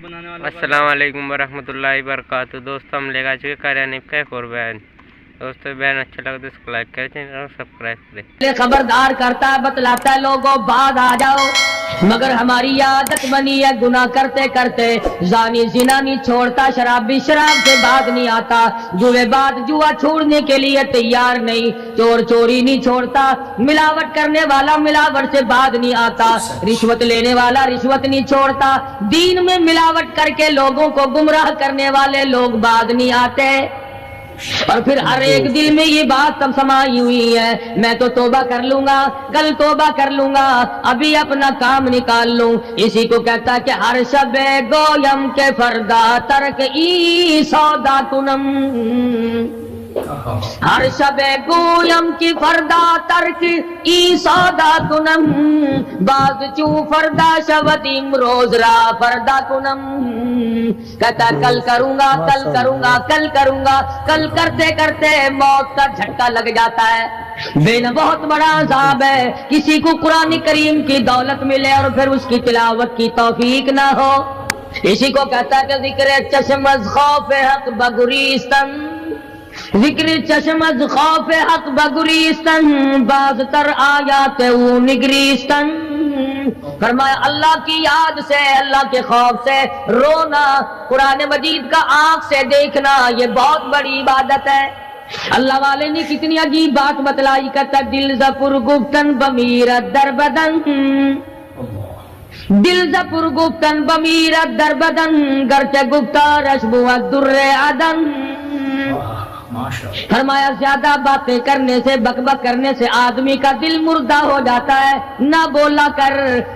السلام علیکم ورحمۃ اللہ وبرکاتہ۔ دوستو ہم لے چکے قاریانب کا ایک اور بیان۔ دوستو بیان اچھا لگا تو اس کو لائک کریں، چینل کو سبسکرائب کریں۔ خبردار کرتا ہے، بتلاتا ہے لوگوں بعد آ جاؤ، مگر ہماری عادت بنی ہے گناہ کرتے کرتے زانی زنا نہیں چھوڑتا، شرابی شراب سے بعد نہیں آتا، جوے بعد جوا چھوڑنے کے لیے تیار نہیں، چور چوری نہیں چھوڑتا، ملاوٹ کرنے والا ملاوٹ سے بعد نہیں آتا، رشوت لینے والا رشوت نہیں چھوڑتا، دین میں ملاوٹ کر کے لوگوں کو گمراہ کرنے والے لوگ بعد نہیں آتے۔ اور پھر ہر ایک دل میں یہ بات تب سمائی ہوئی ہے، میں تو توبہ کر لوں گا، کل توبہ کر لوں گا، ابھی اپنا کام نکال لوں۔ اسی کو کہتا کہ ہر شب گویم کے فردا ترک ای سودا کنم، ہر شب گویم کی فردا ترک ای سودا کنم، باز چو فردا شودیم روز را فردا کنم، کہتا کل کروں گا کل کروں گا کل کروں گا، کل کرتے کرتے موت کا جھٹکا لگ جاتا ہے۔ بین بہت بڑا عذاب ہے کسی کو قرآن کریم کی دولت ملے اور پھر اس کی تلاوت کی توفیق نہ ہو۔ اسی کو کہتا ہے کہ ذکر چشم از خوف حق بگریستن، ذکر چشم از خوف حق بگریستن، باز تر آیات او نگریستن، فرمایا اللہ کی یاد سے، اللہ کے خوف سے رونا، قرآن مجید کا آنکھ سے دیکھنا، یہ بہت بڑی عبادت ہے۔ اللہ والے نے کتنی عجیب بات بتلائی، کہتا دل زپر گفتن بمیرت در بدن، دل زپر گفتن بمیرت در بدن، گرچہ گفتار اشبو در عدن، فرمایا زیادہ باتیں کرنے سے بک بک کرنے سے آدمی کا دل مردہ ہو جاتا ہے، نہ بولا کر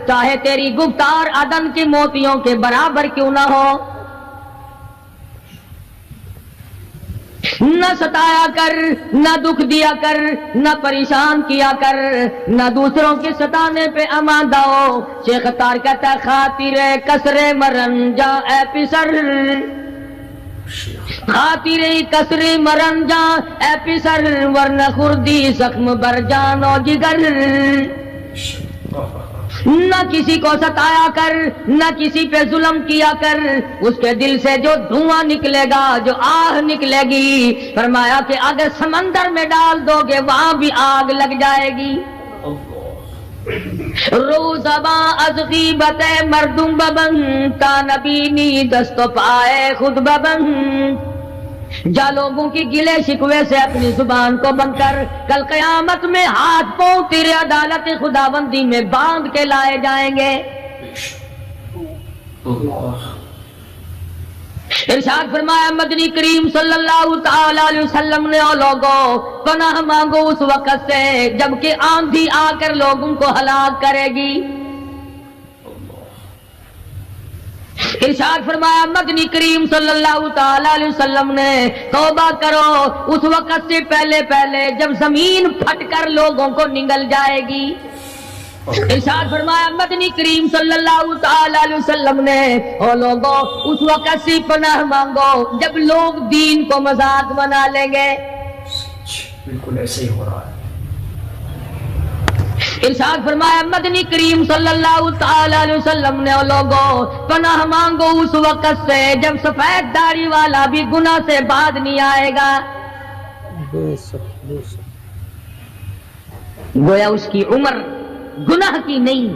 چاہے تیری گفتار عدن کے موتیوں کے برابر کیوں نہ ہو، نہ ستایا کر، نہ دکھ دیا کر، نہ پریشان کیا کر، نہ دوسروں کے ستانے پہ آمادہ ہو۔ شیخ تار کہتا ہے خاطر کسر مرن جا اے پسر، خاطر کسر مرن جا اے پسر، ورنہ خردی زخم بر جان و جگر، نہ کسی کو ستایا کر، نہ کسی پہ ظلم کیا کر، اس کے دل سے جو دھواں نکلے گا، جو آہ نکلے گی، فرمایا کہ اگر سمندر میں ڈال دو گے وہاں بھی آگ لگ جائے گی۔ روزباں از غیبت مردم ببن، تا نبینی دست و پائے خود ببن، جا لوگوں کی گلے شکوے سے اپنی زبان کو بند کر، کل قیامت میں ہاتھ پاؤں تیرے عدالت خداوندی میں باندھ کے لائے جائیں گے۔ ارشاد فرمایا مدنی کریم صلی اللہ تعالی علیہ وسلم نے، او لوگوں پناہ مانگو اس وقت سے جبکہ آندھی آ کر لوگوں کو ہلاک کرے گی۔ ارشاد فرمایا مدنی کریم صلی اللہ تعالی علیہ وسلم نے، توبہ کرو اس وقت سے پہلے پہلے جب زمین پھٹ کر لوگوں کو نگل جائے گی۔ ارشاد فرمایا مدنی کریم صلی اللہ تعالی علیہ وسلم نے، او لوگوں اس وقت سے پناہ مانگو جب لوگ دین کو مذاق بنا لیں گے۔ بالکل ایسے ہی ہو رہا ہے۔ ارشاد فرمایا مدنی کریم صلی اللہ تعالی علیہ وسلم نے، او لوگوں پناہ مانگو اس وقت سے جب سفید داڑھی والا بھی گناہ سے بعد نہیں آئے گا۔ گویا اس کی عمر گناہ کی نہیں،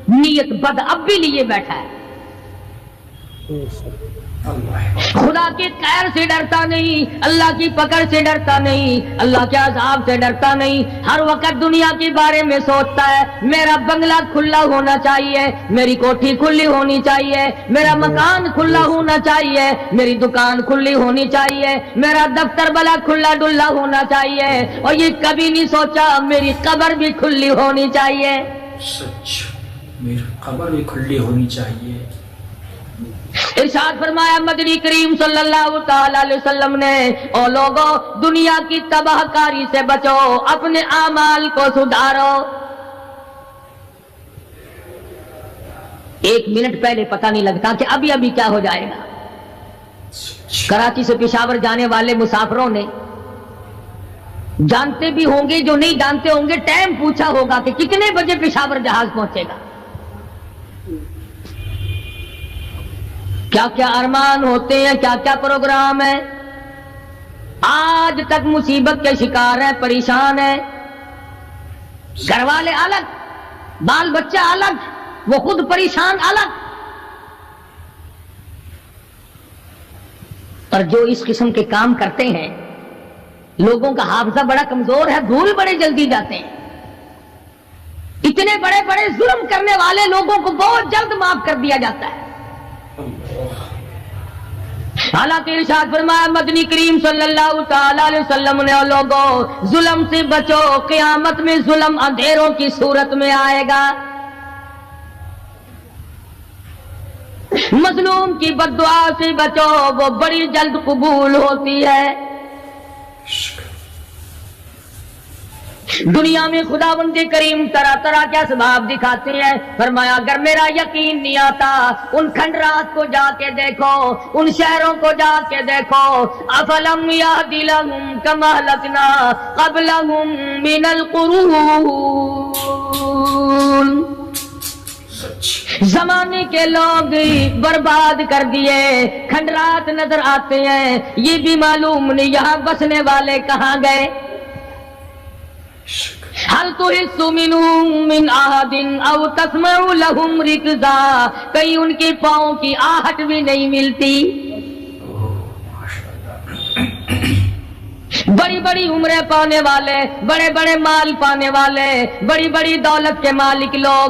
نیت بد اب بھی لیے بیٹھا ہے، خدا کے خیر سے ڈرتا نہیں، اللہ کی پکڑ سے ڈرتا نہیں، اللہ کے عذاب سے ڈرتا نہیں، ہر وقت دنیا کے بارے میں سوچتا ہے میرا بنگلہ کھلا ہونا چاہیے، میری کوٹھی کھلی ہونی چاہیے، میرا مکان کھلا ہونا چاہیے، میری دکان کھلی ہونی چاہیے، میرا دفتر بلا کھلا ڈلا ہونا چاہیے، اور یہ کبھی نہیں سوچا میری قبر بھی کھلی ہونی چاہیے۔ سچ، میری قبر بھی کھلی ہونی چاہیے۔ ارشاد فرمایا مدنی کریم صلی اللہ تعالی علیہ وسلم نے، او لوگوں دنیا کی تباہ کاری سے بچو، اپنے اعمال کو سدھارو۔ ایک منٹ پہلے پتہ نہیں لگتا کہ ابھی ابھی کیا ہو جائے گا۔ کراچی سے پشاور جانے والے مسافروں نے جانتے بھی ہوں گے، جو نہیں جانتے ہوں گے ٹائم پوچھا ہوگا کہ کتنے بجے پشاور جہاز پہنچے گا۔ کیا کیا ارمان ہوتے ہیں, کیا کیا پروگرام ہے. آج تک مصیبت کے شکار ہیں, پریشان ہیں. گھر والے الگ, بال بچہ الگ, وہ خود پریشان الگ. اور جو اس قسم کے کام کرتے ہیں, لوگوں کا حافظہ بڑا کمزور ہے, بھول بڑے جلدی جاتے ہیں. اتنے بڑے بڑے ظلم کرنے والے لوگوں کو بہت جلد معاف کر دیا جاتا ہے. حالانکہ ارشاد فرمایا مدنی کریم صلی اللہ تعالی علیہ وسلم نے, لوگوں ظلم سے بچو, قیامت میں ظلم اندھیروں کی صورت میں آئے گا. مظلوم کی بد دعا سے بچو, وہ بڑی جلد قبول ہوتی ہے. دنیا میں خداوند کریم طرح طرح کے اسباب دکھاتے ہیں. فرمایا اگر میرا یقین نہیں آتا, ان کھنڈرات کو جا کے دیکھو, ان شہروں کو جا کے دیکھو. افلم یہد لہم کما اہلکنا قبلہم من القرون, زمانے کے لوگ برباد کر دیے, کھنڈرات نظر آتے ہیں, یہ بھی معلوم نہیں یہاں بسنے والے کہاں گئے. حل تحس منہم من احد او تسمع لہم رکزا, کہیں ان کے پاؤں کی آہٹ بھی نہیں ملتی. بڑی بڑی عمریں پانے والے, بڑے بڑے مال پانے والے, بڑی بڑی دولت کے مالک لوگ,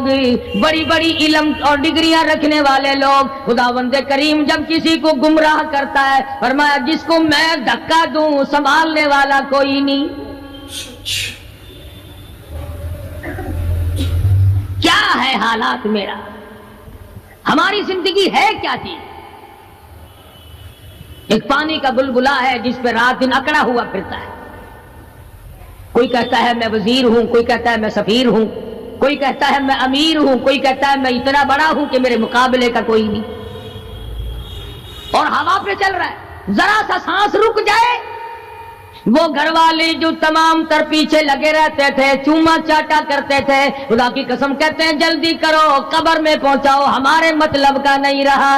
بڑی بڑی علم اور ڈگریاں رکھنے والے لوگ, خداوند کریم جب کسی کو گمراہ کرتا ہے, فرمایا جس کو میں دھکا دوں سنبھالنے والا کوئی نہیں. کیا ہے حالات میرا, ہماری زندگی ہے کیا چیز. ایک پانی کا بلبلا ہے جس پہ رات دن اکڑا ہوا پھرتا ہے. کوئی کہتا ہے میں وزیر ہوں, کوئی کہتا ہے میں سفیر ہوں, کوئی کہتا ہے میں امیر ہوں, کوئی کہتا ہے میں اتنا بڑا ہوں کہ میرے مقابلے کا کوئی نہیں. اور ہوا پہ چل رہا ہے, ذرا سا سانس رک جائے, وہ گھر والے جو تمام تر پیچھے لگے رہتے تھے, چوما چاٹا کرتے تھے, خدا کی قسم کہتے ہیں جلدی کرو, قبر میں پہنچاؤ, ہمارے مطلب کا نہیں رہا.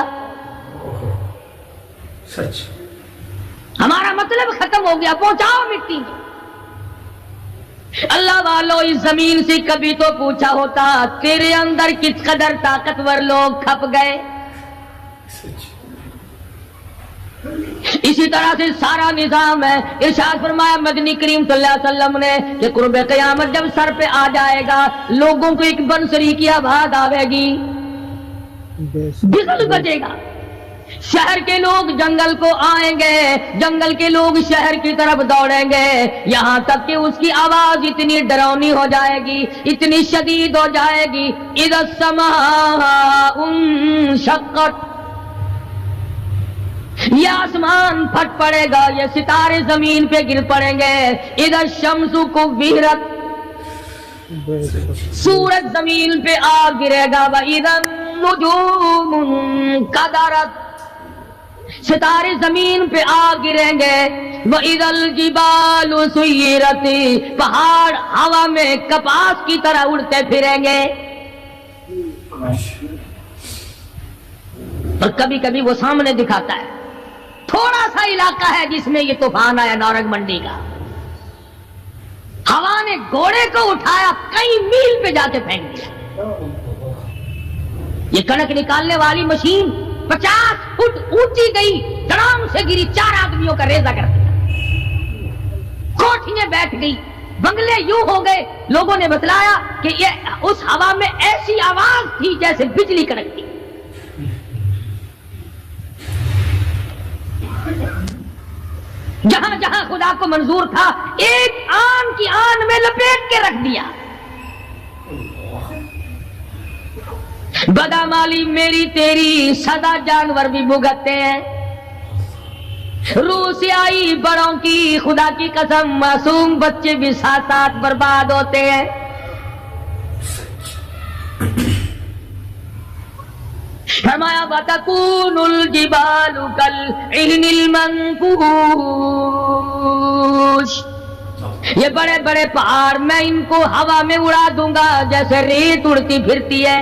سچ, ہمارا مطلب ختم ہو گیا, پہنچاؤ مٹی میں. اللہ والو اس زمین سے کبھی تو پوچھا ہوتا تیرے اندر کس قدر طاقتور لوگ کھپ گئے. اسی طرح سے سارا نظام ہے. ارشاد فرمایا مدنی کریم صلی اللہ علیہ وسلم نے کہ قرب قیامت جب سر پہ آ جائے گا, لوگوں کو ایک بنسری کی آواز آئے گی, بزل بجے گا. شہر کے لوگ جنگل کو آئیں گے, جنگل کے لوگ شہر کی طرف دوڑیں گے, یہاں تک کہ اس کی آواز اتنی ڈراؤنی ہو جائے گی, اتنی شدید ہو جائے گی. اذا السماء انشقت, یہ آسمان پھٹ پڑے گا, یہ ستارے زمین پہ گر پڑیں گے. اذا الشمس کورت, سورج زمین پہ آ گرے گا. واذا النجوم انکدرت, ستارے زمین پہ آ گریں گے. وَإِذَا الْجِبَالُ سُيِّرَتْ, پہاڑ ہوا میں کپاس کی طرح اڑتے پھریں گے. اور کبھی کبھی وہ سامنے دکھاتا ہے, تھوڑا سا علاقہ ہے جس میں یہ طوفان آیا نورنگ منڈی کا, ہوا نے گھوڑے کو اٹھایا, کئی میل پہ جا کے پھینک دیا. یہ کڑک نکالنے والی مشین 50 فٹ اونچی گئی, دڑام سے گری, 4 آدمیوں کا ریزہ کر دیا. کوٹھیاں بیٹھ گئی, بنگلے یوں ہو گئے. لوگوں نے بتلایا کہ یہ اس ہوا میں ایسی آواز تھی جیسے بجلی کڑکتی. جہاں جہاں خدا کو منظور تھا ایک آن کی آن میں لپیٹ کے رکھ دیا. بدامالی میری تیری سدا جانور بھی بھگتتے ہیں. روح سے آئی بڑوں کی خدا کی قسم, معصوم بچے بھی ساتھ ساتھ برباد ہوتے ہیں. فرمایا وَتَكُونُ الْجِبَالُ كَالْعِهْنِ الْمَنْفُوشِ, یہ بڑے بڑے پہاڑ میں ان کو ہوا میں اڑا دوں گا جیسے ریت اڑتی پھرتی ہے.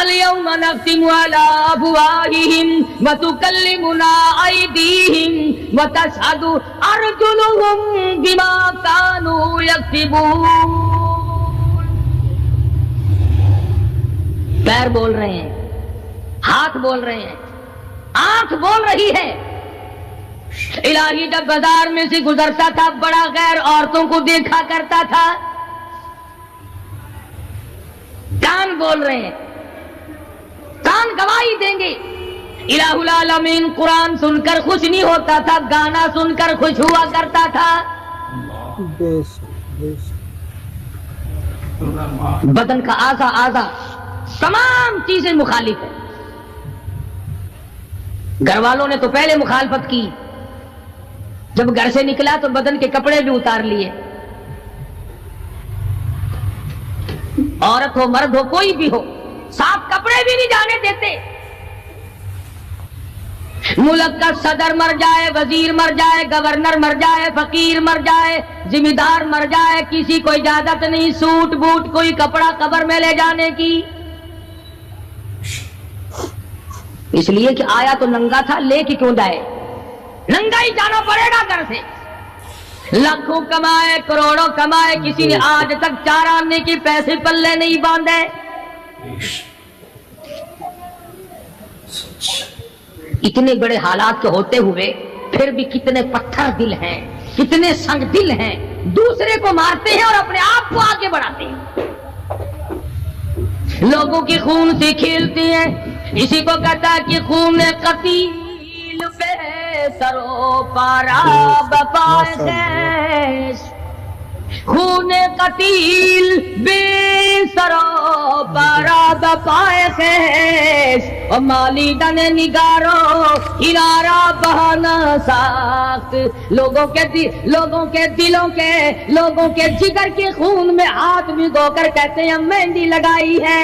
اليوم نختم على افواههم وتكلمنا ايديهم وتشهد ارجلهم بما كانوا يكسبون. پیر بول رہے ہیں، ہاتھ بول رہے ہیں، آنکھ بول رہی ہے. الہی جب بازار میں سے گزرتا تھا بڑا غیر عورتوں کو دیکھا کرتا تھا. کان بول رہے ہیں، کان گواہی دیں گے. الہ العالمین قرآن سن کر خوش نہیں ہوتا تھا، گانا سن کر خوش ہوا کرتا تھا. بدن کا اعضا تمام چیزیں مخالف ہیں. گھر والوں نے تو پہلے مخالفت کی، جب گھر سے نکلا تو بدن کے کپڑے بھی اتار لیے. عورت ہو مرد ہو کوئی بھی ہو، صاف کپڑے بھی نہیں جانے دیتے. ملک کا صدر مر جائے، وزیر مر جائے، گورنر مر جائے، فقیر مر جائے، ذمہ دار مر جائے، کسی کو اجازت نہیں سوٹ بوٹ کوئی کپڑا قبر میں لے جانے کی. اس لیے کہ آیا تو ننگا تھا، لے کے کیوں جائے؟ ننگا ہی جانا پڑے گا گھر سے. لاکھوں کمائے، کروڑوں کمائے، کسی نے آج تک 4 آنے کے پیسے پلے نہیں باندھے. اتنے بڑے حالات کے ہوتے ہوئے پھر بھی کتنے پتھر دل ہیں، کتنے سنگ دل ہیں، دوسرے کو مارتے ہیں اور اپنے آپ کو آگے بڑھاتے ہیں. لوگوں کے خون سے کھیلتے ہیں. اسی کو کہتا ہے کہ خون قتیل بے سرو پارا بپائے خیش. خون قتیل بے سرو پارا بپائے خیش. اور مالی دن نگارو کنارا بہانا ساخت. لوگوں کے دلوں کے لوگوں کے جگر کے خون میں ہاتھ بھگو کر کہتے ہیں مہندی لگائی ہے.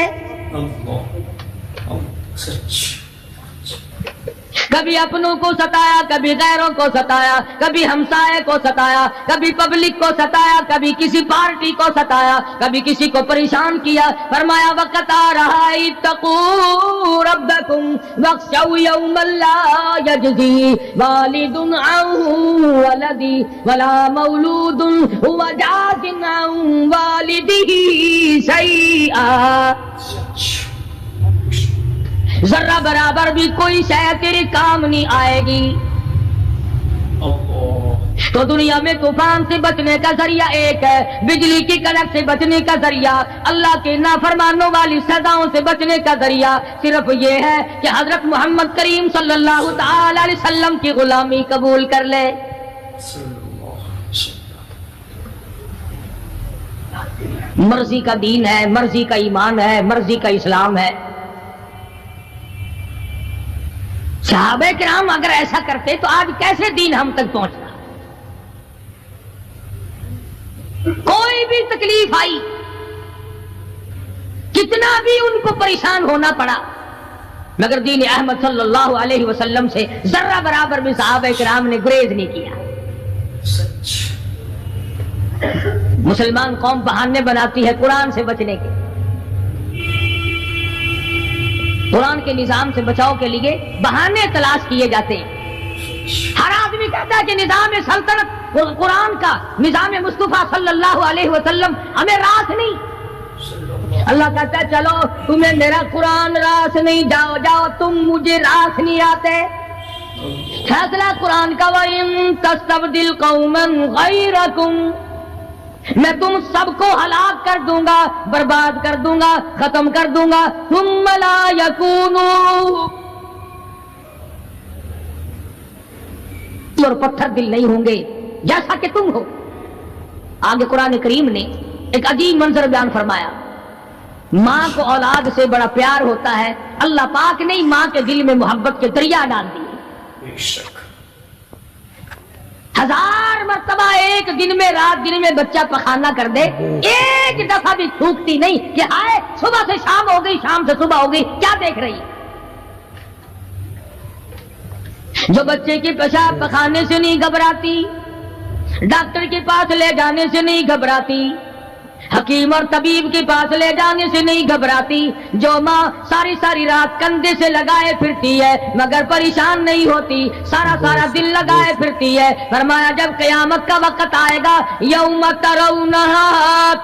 کبھی اپنوں کو ستایا، کبھی غیروں کو ستایا، کبھی ہمسائے کو ستایا، کبھی پبلک کو ستایا، کبھی کسی پارٹی کو ستایا، کبھی کسی کو پریشان کیا. فرمایا وقت آ رہا ہے اتقوا ربکم واخشوا یوما لا یجزی والد عن ولدی ولا مولود هو جاز عن والده شیئا. ذرہ برابر بھی کوئی شے تیرے کام نہیں آئے گی. تو دنیا میں طوفان سے بچنے کا ذریعہ ایک ہے، بجلی کی کڑک سے بچنے کا ذریعہ، اللہ کے نافرمانوں والی سزاؤں سے بچنے کا ذریعہ صرف یہ ہے کہ حضرت محمد کریم صلی اللہ تعالی علیہ وسلم کی غلامی قبول کر لے. مرضی کا دین ہے، مرضی کا ایمان ہے، مرضی کا اسلام ہے. صحابہ کرام اگر ایسا کرتے تو آج کیسے دین ہم تک پہنچتا؟ کوئی بھی تکلیف آئی، کتنا بھی ان کو پریشان ہونا پڑا، مگر دین احمد صلی اللہ علیہ وسلم سے ذرہ برابر بھی صحابہ کرام نے گریز نہیں کیا. مسلمان قوم بہانے بناتی ہے قرآن سے بچنے کے. قرآن کے نظام سے بچاؤ کے لیے بہانے تلاش کیے جاتے ہیں. ہر آدمی کہتا ہے کہ نظام سلطنت قرآن کا، نظام مصطفیٰ صلی اللہ علیہ وسلم ہمیں راس نہیں. اللہ کہتا ہے چلو تمہیں میرا قرآن راس نہیں، جاؤ جاؤ تم مجھے راس نہیں آتے. فیصلہ قرآن کا وَإِن تَسْتَبْدِلْ قَوْمًا غَيْرَكُمْ، میں تم سب کو ہلاک کر دوں گا، برباد کر دوں گا، ختم کر دوں گا. ثم لا یکونوا، اور پتھر دل نہیں ہوں گے جیسا کہ تم ہو. آگے قرآن کریم نے ایک عجیب منظر بیان فرمایا. ماں کو اولاد سے بڑا پیار ہوتا ہے، اللہ پاک نے ماں کے دل میں محبت کے دریا ڈال دیے. 1000 مرتبہ ایک دن میں رات دن میں بچہ پخانہ کر دے، ایک دفعہ بھی تھوکتی نہیں کہ ہائے صبح سے شام ہو گئی، شام سے صبح ہو گئی، کیا دیکھ رہی ہے. جو بچے کے پیشاب پخانے سے نہیں گھبراتی، ڈاکٹر کے پاس لے جانے سے نہیں گھبراتی، حکیم اور طبیب کے پاس لے جانے سے نہیں گھبراتی، جو ماں ساری ساری رات کندھے سے لگائے پھرتی ہے مگر پریشان نہیں ہوتی، سارا سارا دل لگائے پھرتی ہے۔ فرمایا جب قیامت کا وقت آئے گا، یوم ترونہا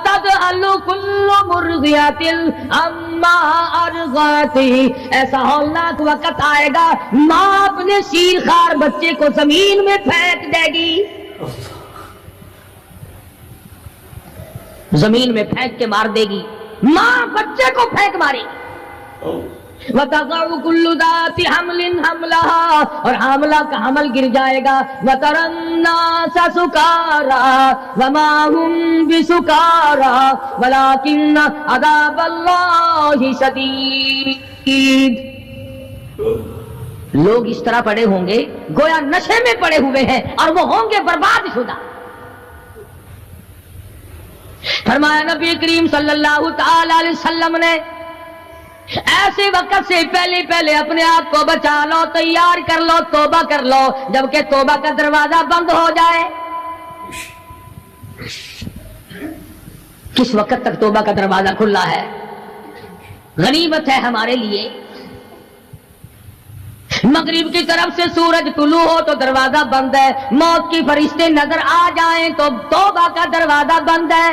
تذہل کل مرضعۃ عما ارضعت، ایسا ہولناک وقت آئے گا ماں اپنے شیر خوار بچے کو زمین میں پھینک دے گی، زمین میں پھینک کے مار دے گی، ماں بچے کو پھینک مارے گی۔ وَتَضَعُ كُلُّ ذَاتِ حَمْلٍ حَمْلَهَا، اور حاملہ کا حمل گر جائے گا۔ وَتَرَى النَّاسَ سُكَارَىٰ وَمَا هُمْ بِسُكَارَىٰ وَلَٰكِنَّ عَذَابَ اللَّهِ شَدِيدٌ۔ لوگ اس طرح پڑے ہوں گے گویا نشے میں پڑے ہوئے ہیں اور وہ ہوں گے برباد شدہ۔ فرمایا نبی کریم صلی اللہ تعالی علیہ وسلم نے ایسے وقت سے پہلے اپنے آپ کو بچا لو، تیار کر لو، توبہ کر لو، جبکہ توبہ کا دروازہ بند ہو جائے۔ کس وقت تک توبہ کا دروازہ کھلا ہے؟ غنیمت ہے ہمارے لیے۔ مغرب کی طرف سے سورج طلوع ہو تو دروازہ بند ہے، موت کی فرشتے نظر آ جائیں تو توبہ کا دروازہ بند ہے۔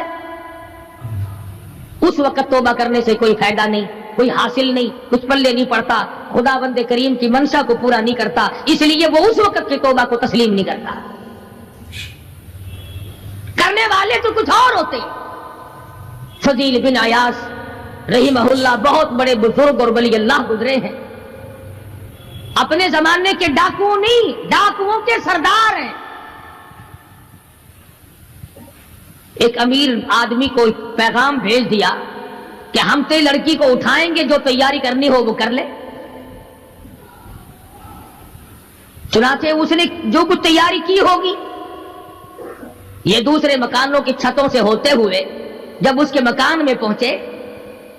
اس وقت توبہ کرنے سے کوئی فائدہ نہیں، کوئی حاصل نہیں، کچھ پلے نہیں پڑتا، خدا بند کریم کی منشا کو پورا نہیں کرتا، اس لیے وہ اس وقت کی توبہ کو تسلیم نہیں کرتا۔ کرنے والے تو کچھ اور ہوتے ہیں۔ فضیل بن عیاض رحمہ اللہ بہت بڑے بزرگ اور ولی اللہ گزرے ہیں، اپنے زمانے کے ڈاکو نہیں، ڈاکوؤں کے سردار ہیں۔ ایک امیر آدمی کو پیغام بھیج دیا کہ ہم تیری لڑکی کو اٹھائیں گے، جو تیاری کرنی ہو وہ کر لے۔ چنانچہ اس نے جو کچھ تیاری کی ہوگی، یہ دوسرے مکانوں کی چھتوں سے ہوتے ہوئے جب اس کے مکان میں پہنچے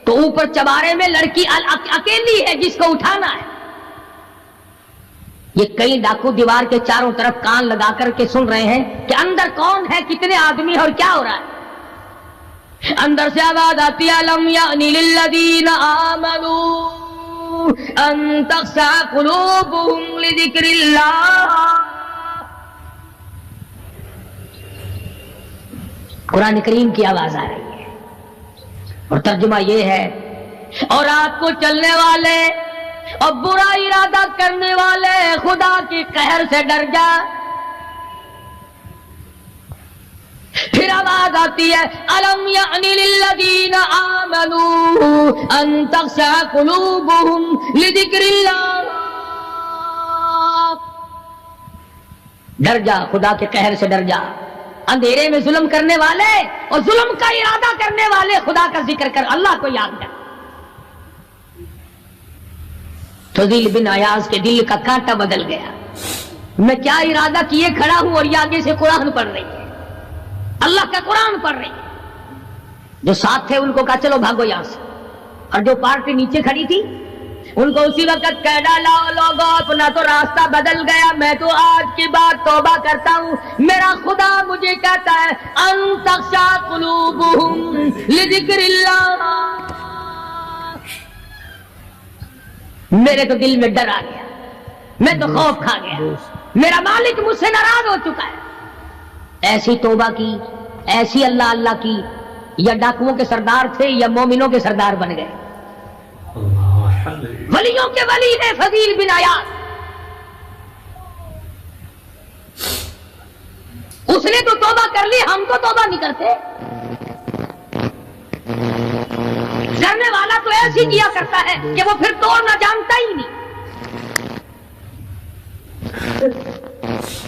تو اوپر چبارے میں لڑکی اکیلی ہے جس کو اٹھانا ہے۔ یہ کئی ڈاکو دیوار کے چاروں طرف کان لگا کر کے سن رہے ہیں کہ اندر کون ہے، کتنے آدمی اور کیا ہو رہا ہے۔ اندر سے آواز آتی ہے لم یأن للذین آمنوا ان تخشع قلوبهم لذکر اللہ۔ قرآن کریم کی آواز آ رہی ہے اور ترجمہ یہ ہے، اور رات کو چلنے والے اور برا ارادہ کرنے والے خدا کی قہر سے ڈر جا۔ پھر آواز آتی ہے الم یأن للذین آمنوا ان تخشع قلوبهم لذکر اللہ۔ ڈر جا، خدا کے قہر سے ڈر جا۔ اندھیرے میں ظلم کرنے والے اور ظلم کا ارادہ کرنے والے خدا کا ذکر کر، اللہ کو یاد کر۔ فضیل بن عیاض کے دل کا کانٹا بدل گیا، میں کیا ارادہ کیے کھڑا ہوں اور یہ آگے سے قرآن پڑھ رہی ہے، اللہ کا قرآن پڑھ رہی ہے۔ جو ساتھ تھے ان کو کہا چلو بھاگو یہاں سے، اور جو پارٹی نیچے کھڑی تھی ان کو اسی وقت کہہ ڈالا لوگوں اپنا تو راستہ بدل گیا، میں تو آج کی بات توبہ کرتا ہوں، میرا خدا مجھے کہتا ہے ان تخشع قلوبهم لذکر اللہ۔ میرے تو دل میں ڈر آ گیا، میں تو خوف کھا گیا، میرا مالک مجھ سے ناراض ہو چکا ہے۔ ایسی توبہ کی، ایسی اللہ اللہ کی، یا ڈاکوؤں کے سردار تھے یا مومنوں کے سردار بن گئے۔ ولیوں کے ولی ہے فضیل بن عیاض، اس نے تو توبہ کر لی، ہم تو توبہ نہیں کرتے۔ کرنے والا تو ایسی کیا کرتا ہے کہ وہ پھر توڑنا جانتا ہی نہیں۔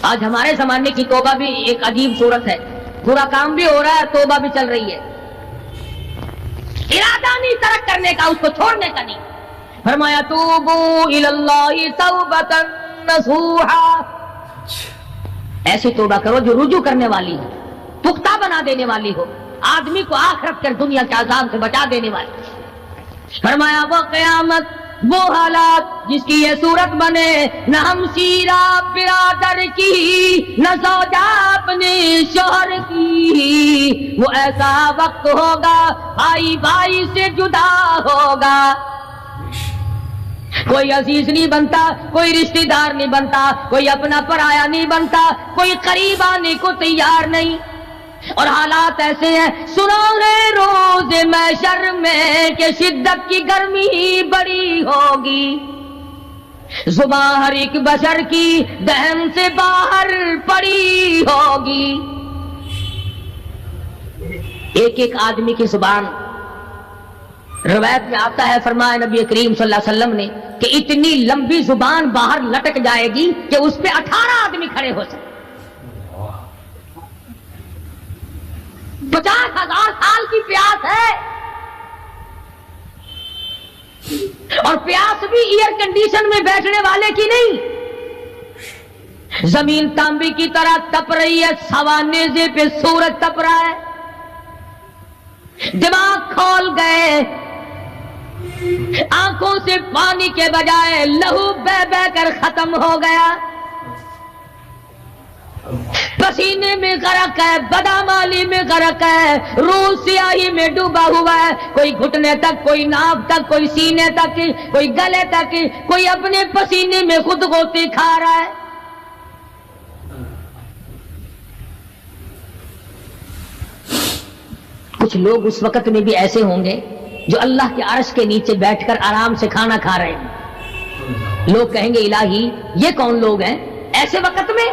آج ہمارے زمانے کی توبہ بھی ایک عجیب صورت ہے، برا کام بھی ہو رہا ہے، توبہ بھی چل رہی ہے، ارادہ نہیں ترک کرنے کا، اس کو چھوڑنے کا نہیں۔ فرمایا توبوا الی اللہ توبۃ نصوحا، ایسی توبہ کرو جو رجوع کرنے والی ہو، پختہ بنا دینے والی ہو، آدمی کو آخرت کر دنیا کے عذاب سے بچا دینے والی۔ فرمایا وہ قیامت وہ حالات جس کی یہ صورت بنے، نہ ہمشیرہ برادر کی، نہ زوجہ اپنے شوہر کی، وہ ایسا وقت ہوگا بھائی بھائی سے جدا ہوگا، کوئی عزیز نہیں بنتا، کوئی رشتہ دار نہیں بنتا، کوئی اپنا پرایا نہیں بنتا، کوئی قریب آنے کو تیار نہیں۔ اور حالات ایسے ہیں، سنو رے روز محشر میں کہ شدت کی گرمی بڑی ہوگی، زبان ہر ایک بشر کی دہن سے باہر پڑی ہوگی۔ ایک ایک آدمی کی زبان، روایت میں آتا ہے، فرمایا نبی کریم صلی اللہ علیہ وسلم نے کہ اتنی لمبی زبان باہر لٹک جائے گی کہ اس پہ 18 آدمی کھڑے ہو سکتے۔ 50,000 سال کی پیاس ہے، اور پیاس بھی ایئر کنڈیشن میں بیٹھنے والے کی نہیں، زمین تانبے کی طرح تپ رہی ہے، سوانیزے پہ سورج تپ رہا ہے، دماغ کھول گئے، آنکھوں سے پانی کے بجائے لہو بہ بہ کر ختم ہو گیا، پسینے میں غرق ہے، بدامالی میں غرق ہے، روح سیاہی میں ڈوبا ہوا ہے، کوئی گھٹنے تک، کوئی ناف تک، کوئی سینے تک، کوئی گلے تک، کوئی اپنے پسینے میں خود غوطے کھا رہا ہے۔ کچھ لوگ اس وقت میں بھی ایسے ہوں گے جو اللہ کے عرش کے نیچے بیٹھ کر آرام سے کھانا کھا رہے ہیں، لوگ کہیں گے الہی یہ کون لوگ ہیں ایسے وقت میں؟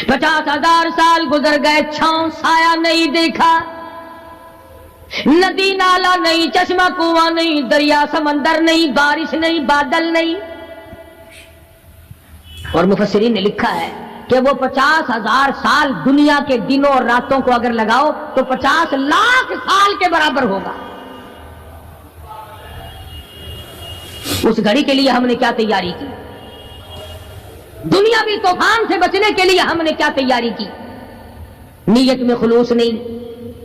50,000 سال گزر گئے، چھاؤں سایہ نہیں دیکھا، ندی نالا نہیں، چشمہ کنواں نہیں، دریا سمندر نہیں، بارش نہیں، بادل نہیں۔ اور مفسرین نے لکھا ہے کہ وہ 50,000 سال دنیا کے دنوں اور راتوں کو اگر لگاؤ تو 50 لاکھ سال کے برابر ہوگا۔ اس گھڑی کے لیے ہم نے کیا تیاری کی؟ دنیاوی طوفان سے بچنے کے لیے ہم نے کیا تیاری کی؟ نیت میں خلوص نہیں،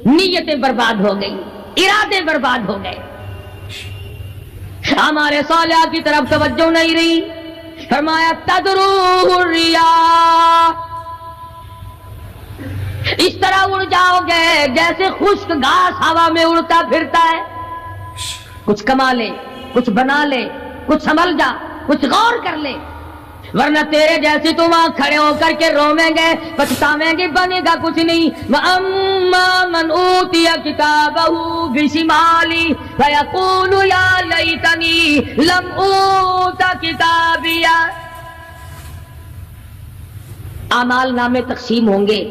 نیتیں برباد ہو گئی، ارادے برباد ہو گئے، ہمارے صالحہ کی طرف توجہ نہیں رہی۔ فرمایا تدروہ الریاح، اس طرح اڑ جاؤ گے جیسے خشک گھاس ہوا میں اڑتا پھرتا ہے، کچھ کما لے، کچھ بنا لے، کچھ سنبھل جا، کچھ غور کر لے، ورنہ تیرے جیسے تم وہاں کھڑے ہو کر کے رویں گے، پچھتاویں گے، بنے گا کچھ نہیں۔ وَأَمَّا مَنْ أُوتِيَ كِتَابَهُ بِشِمَالِهِ فَيَقُولُ يَا لَيْتَنِي لَمْ أُوتَ كِتَابِيَهْ۔ اعمال نامے تقسیم ہوں گے،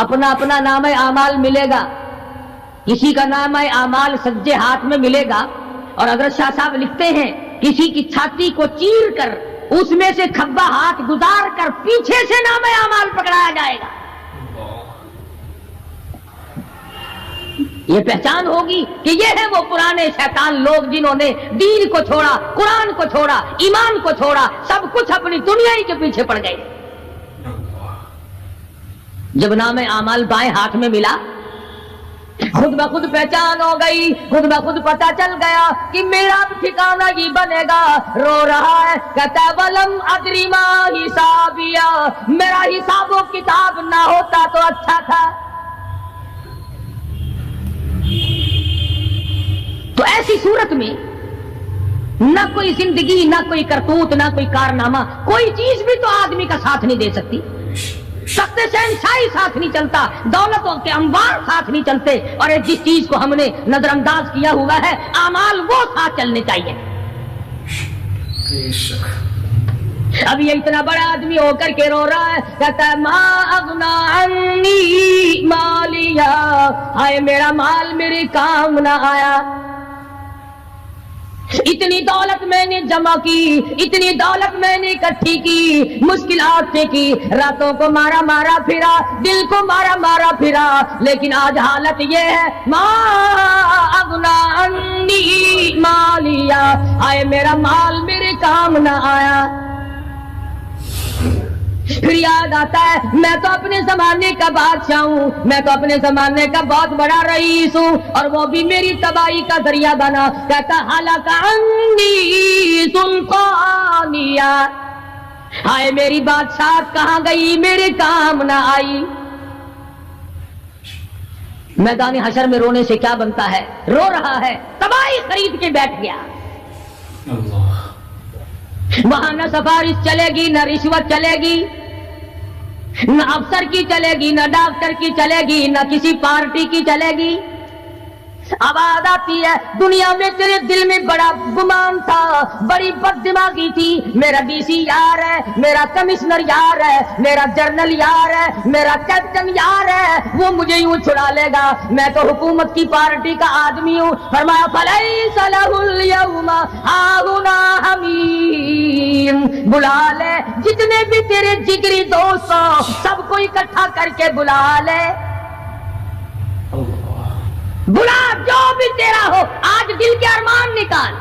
اپنا اپنا نام اعمال ملے گا، کسی کا نام اعمال سجے ہاتھ میں ملے گا، اور حضرت شاہ صاحب لکھتے ہیں کسی کی چھاتی کو چیر کر اس میں سے کھبا ہاتھ گزار کر پیچھے سے نام اعمال پکڑایا جائے گا۔ یہ پہچان ہوگی کہ یہ ہے وہ پرانے شیطان لوگ جنہوں نے دین کو چھوڑا، قرآن کو چھوڑا، ایمان کو چھوڑا، سب کچھ اپنی دنیا ہی کے پیچھے پڑ گئے۔ جب نام اعمال بائیں ہاتھ میں ملا، خود بخود پہچان ہو گئی، خود بخود پتہ چل گیا کہ میرا ٹھکانہ ہی بنے گا۔ رو رہا ہے کہتا ہے وَلَمْ أَدْرِ مَا حِسَابِيَهْ، میرا حساب و کتاب نہ ہوتا تو اچھا تھا۔ تو ایسی صورت میں نہ کوئی زندگی، نہ کوئی کرتوت، نہ کوئی کارنامہ، کوئی چیز بھی تو آدمی کا ساتھ نہیں دے سکتی۔ سخت شہنشاہی ساتھ نہیں چلتا، دولتوں کے انبار ساتھ نہیں چلتے، اور جس چیز کو ہم نے نظر انداز کیا ہوا ہے اعمال وہ ساتھ چلنے چاہیے۔ اب یہ اتنا بڑا آدمی ہو کر کے رو رہا ہے، کہتا ہے ما اغنا عنی مالیا، ہائے میرا مال میرے کام نہ آیا، اتنی دولت میں نے جمع کی، اتنی دولت میں نے اکٹھی کی، مشکلات سے کی، راتوں کو مارا مارا پھرا، دل کو مارا مارا پھرا، لیکن آج حالت یہ ہے ما اغنا عنی مالیا، آئے میرا مال میرے کام نہ آیا۔ پھر یاد آتا ہے میں تو اپنے زمانے کا بادشاہ ہوں، میں تو اپنے زمانے کا بہت بڑا رئیس ہوں، اور وہ بھی میری تباہی کا ذریعہ بنا۔ کہتا ہلاک عنی سلطانیہ، ہائے میری بادشاہت کہاں گئی، میرے کام نہ آئی۔ میدان حشر میں رونے سے کیا بنتا ہے، رو رہا ہے، تباہی خرید کے بیٹھ گیا۔ اللہ وہاں نہ سفارش چلے گی، نہ رشوت چلے گی، نہ افسر کی چلے گی، نہ ڈاکٹر کی چلے گی، نہ کسی پارٹی کی چلے گی۔ آواز آتی ہے دنیا میں تیرے دل میں بڑا گمان تھا، بڑی بد دماغی تھی، میرا ڈی سی یار ہے، میرا کمشنر یار ہے، میرا جنرل یار ہے، میرا کیپٹن یار ہے، وہ مجھے یوں چھڑا لے گا، میں تو حکومت کی پارٹی کا آدمی ہوں۔ فرمایا فلیس لہ اليوم ہاہنا حمیم، بلا لے جتنے بھی تیرے جگری دوست ہو سب کو اکٹھا کر کے بلا لے، بلا جو بھی تیرا ہو، آج دل کے ارمان نکال۔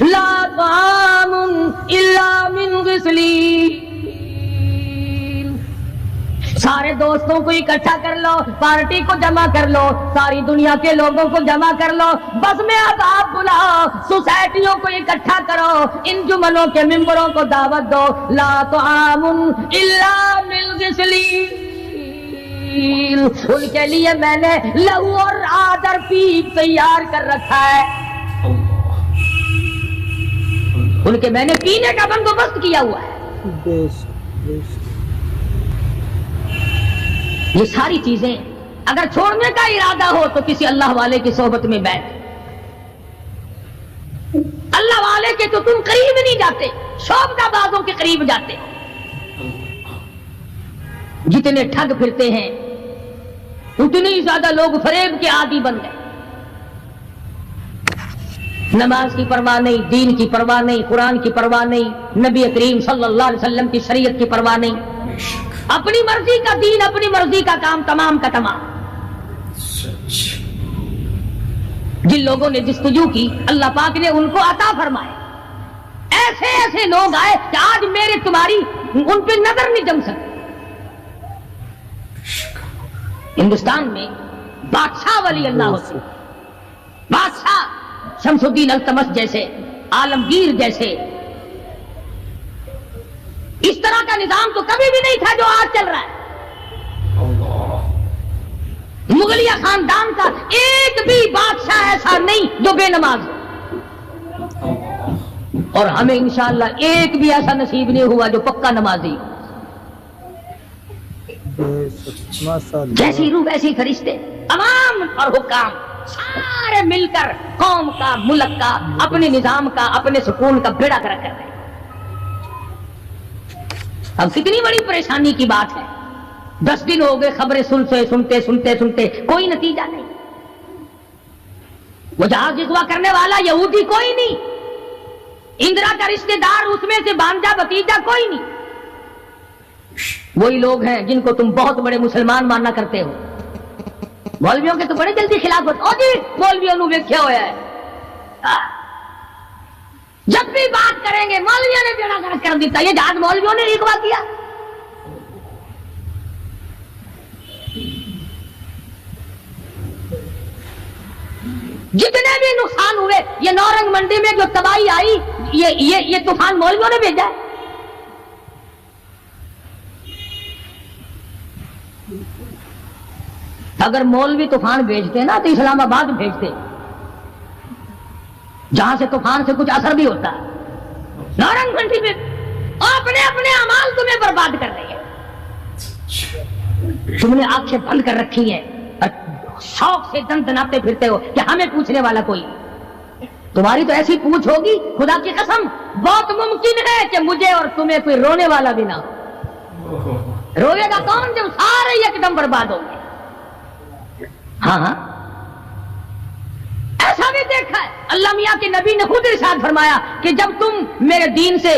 لا طعام الا من غسلین، سارے دوستوں کو اکٹھا کر لو، پارٹی کو جمع کر لو، ساری دنیا کے لوگوں کو جمع کر لو، بس میں اب آپ بلاؤ، سوسائٹیوں کو اکٹھا کرو، انجمنوں کے ممبروں کو دعوت دو۔ لا طعام الا من غسلین، ان کے لیے میں نے لہو اور آدر پیپ تیار کر رکھا ہے، ان کے میں نے پینے کا بندوبست کیا ہوا ہے۔ یہ ساری چیزیں اگر چھوڑنے کا ارادہ ہو تو کسی اللہ والے کی صحبت میں بیٹھ، اللہ والے کے تو تم قریب نہیں جاتے، شوبدہ بازوں کے قریب جاتے ہو۔ جتنے ٹھگ پھرتے ہیں اتنے ہی زیادہ لوگ فریب کے عادی بن گئے، نماز کی پرواہ نہیں، دین کی پرواہ نہیں، قرآن کی پرواہ نہیں، نبی کریم صلی اللہ علیہ وسلم کی شریعت کی پرواہ نہیں، اپنی مرضی کا دین، اپنی مرضی کا کام، تمام کا تمام۔ جن لوگوں نے جستجو کی اللہ پاک نے ان کو عطا فرمائے، ایسے ایسے لوگ آئے کہ آج میرے تمہاری ان پہ نظر نہیں جم سکتی۔ ہندوستان میں بادشاہ ولی اللہ ہوتے، بادشاہ شمس الدین التمش جیسے، عالمگیر جیسے، اس طرح کا نظام تو کبھی بھی نہیں تھا جو آج چل رہا ہے۔ مغلیہ خاندان کا ایک بھی بادشاہ ایسا نہیں جو بے نماز ہو، اور ہمیں انشاءاللہ ایک بھی ایسا نصیب نہیں ہوا جو پکا نمازی ہو۔ جیسی روح ویسی فرشتے، عوام اور حکام سارے مل کر قوم کا، ملک کا، اپنے نظام کا، اپنے سکون کا بیڑا گرک کر رہے ہیں۔ اب کتنی بڑی پریشانی کی بات ہے، 10 دن ہو گئے خبریں سنتے کوئی نتیجہ نہیں۔ وہ جہاز اغوا کرنے والا یہودی کوئی نہیں، اندرا کا رشتہ دار اس میں سے بانجا بتیجا کوئی نہیں، وہی لوگ ہیں جن کو تم بہت بڑے مسلمان ماننا کرتے ہو۔ مولویوں کے تو بڑے جلدی خلاف ہوتے، او جی مولویوں نے ویکھیا ہوا ہے، جب بھی بات کریں گے مولویوں نے بیڑا گرک کر دیتا، یہ جہاز مولویوں نے اغوا کیا۔ جتنے بھی نقصان ہوئے، یہ نورنگ منڈی میں جو تباہی آئی، یہ طوفان مولویوں نے بھیجا ہے۔ اگر مولوی طوفان بھیجتے نا تو اسلام آباد بھیجتے، جہاں سے طوفان سے کچھ اثر بھی ہوتا ہے۔ نورنگ منڈی میں اپنے اعمال تمہیں برباد کر رہے ہیں، تم نے آنکھیں بند کر رکھی ہیں اور شوق سے دن دناتے پھرتے ہو کہ ہمیں پوچھنے والا کوئی، تمہاری تو ایسی پوچھ ہوگی خدا کی قسم بہت ممکن ہے کہ مجھے اور تمہیں کوئی رونے والا بھی نہ ہو۔ روئے گا کون جب سارے ایک دم برباد ہوں گے۔ ہاں ایسا بھی دیکھا ہے، اللہ میاں کے نبی نے خود ارشاد فرمایا کہ جب تم میرے دین سے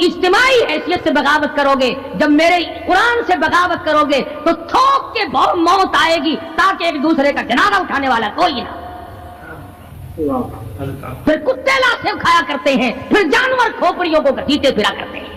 اجتماعی حیثیت سے بغاوت کرو گے، جب میرے قرآن سے بغاوت کرو گے تو تھوک کے بہت موت آئے گی تاکہ ایک دوسرے کا جنازہ اٹھانے والا کوئی نہ۔ پھر کتے لاشیں کھایا کرتے ہیں، پھر جانور کھوپڑیوں کو گھسیٹے پھرا کرتے ہیں۔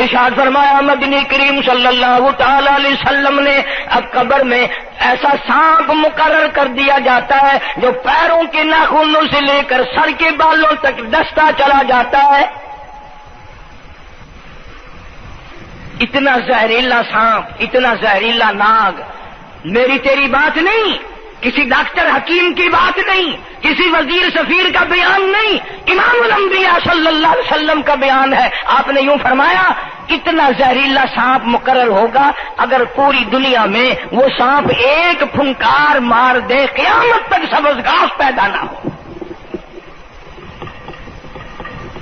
ارشاد فرمایا مدنی کریم صلی اللہ تعالی علیہ وسلم نے اب قبر میں ایسا سانپ مقرر کر دیا جاتا ہے جو پیروں کے ناخنوں سے لے کر سر کے بالوں تک ڈستا چلا جاتا ہے. اتنا زہریلا سانپ، اتنا زہریلا ناگ. میری تیری بات نہیں، کسی ڈاکٹر حکیم کی بات نہیں، کسی وزیر سفیر کا بیان نہیں، امام الانبیاء صلی اللہ علیہ وسلم کا بیان ہے. آپ نے یوں فرمایا اتنا زہریلا سانپ مقرر ہوگا اگر پوری دنیا میں وہ سانپ ایک پھنکار مار دے قیامت تک سبز گھاس پیدا نہ ہو،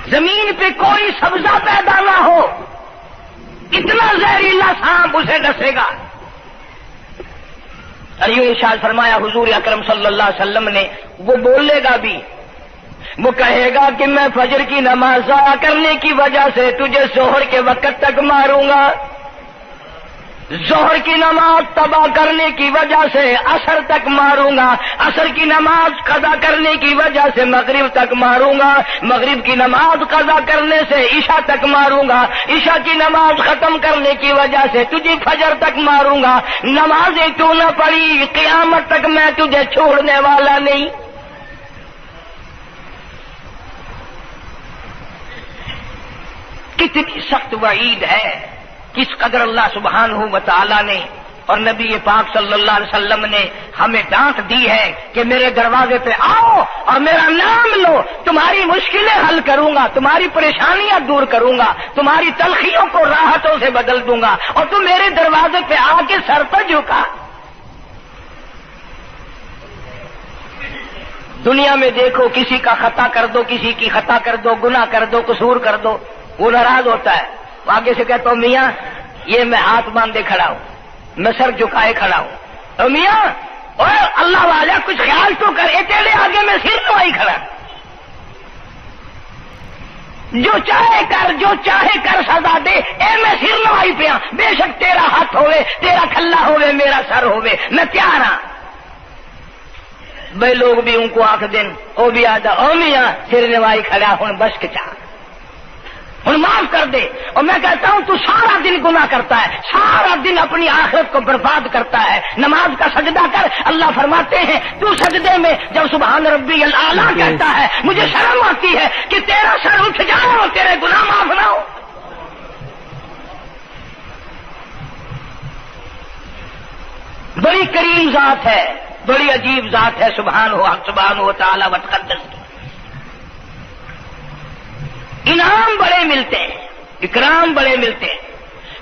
زمین پہ کوئی سبزہ پیدا نہ ہو، اتنا زہریلا سانپ اسے ڈسے گا. اور یوں ارشاد فرمایا حضور اکرم صلی اللہ علیہ وسلم نے، وہ بولے گا بھی، وہ کہے گا کہ میں فجر کی نماز ضائع کرنے کی وجہ سے تجھے ظہر کے وقت تک ماروں گا، ظہر کی نماز تباہ کرنے کی وجہ سے عصر تک ماروں گا، عصر کی نماز قضا کرنے کی وجہ سے مغرب تک ماروں گا، مغرب کی نماز قضا کرنے سے عشاء تک ماروں گا، عشاء کی نماز ختم کرنے کی وجہ سے تجھے فجر تک ماروں گا. نمازیں تو نہ پڑھی قیامت تک میں تجھے چھوڑنے والا نہیں. کتنی سخت وعید ہے، کس قدر اللہ سبحانہ و تعالی نے اور نبی پاک صلی اللہ علیہ وسلم نے ہمیں ڈانٹ دی ہے کہ میرے دروازے پہ آؤ اور میرا نام لو، تمہاری مشکلیں حل کروں گا، تمہاری پریشانیاں دور کروں گا، تمہاری تلخیوں کو راحتوں سے بدل دوں گا، اور تم میرے دروازے پہ آ کے سر پر جھکا. دنیا میں دیکھو کسی کا خطا کر دو، کسی کی خطا کر دو، گناہ کر دو، قصور کر دو، وہ ناراض ہوتا ہے. آگے سے کہتا ہوں میاں یہ میں ہاتھ باندھے کھڑا ہوں، میں سر جھکائے کھڑا ہوں، اور میاں اوے اللہ والا کچھ خیال تو کر، تیرے آگے میں سر نوائی کھڑا، جو چاہے کر، جو چاہے کر سزا دے، میں سر نوائی پہ ہاں، بے شک تیرا ہاتھ ہوئے، تیرا کھلا ہوئے، میرا سر ہوئے، میں تیار ہاں. بھائی لوگ بھی ان کو آنکھ دن وہ بھی آدھا او میاں سر نوائی کھڑا ہوں بس کے چاہ ہوں معاف کر دے. اور میں کہتا ہوں تو سارا دن گناہ کرتا ہے، سارا دن اپنی آخرت کو برباد کرتا ہے. نماز کا سجدہ کر، اللہ فرماتے ہیں تو سجدے میں جب سبحان ربی الاعلیٰ کہتا ہے مجھے شرم آتی ہے کہ تیرا سر اٹھ جائے اور تیرے گناہ معاف نہ ہو. بڑی کریم ذات ہے، بڑی عجیب ذات ہے سبحانہ و تعالی و تقدس. انعام بڑے ملتے ہیں، اکرام بڑے ملتے ہیں.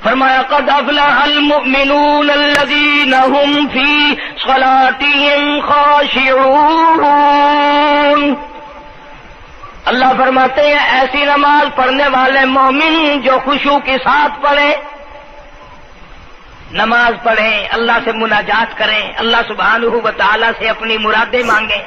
فرمایا قد افلح المؤمنون الذين هم في صلاتهم خاشعون. اللہ فرماتے ہیں ایسی نماز پڑھنے والے مومن جو خشوع کے ساتھ پڑھیں، نماز پڑھیں، اللہ سے مناجات کریں، اللہ سبحانہ و تعالی سے اپنی مرادیں مانگیں.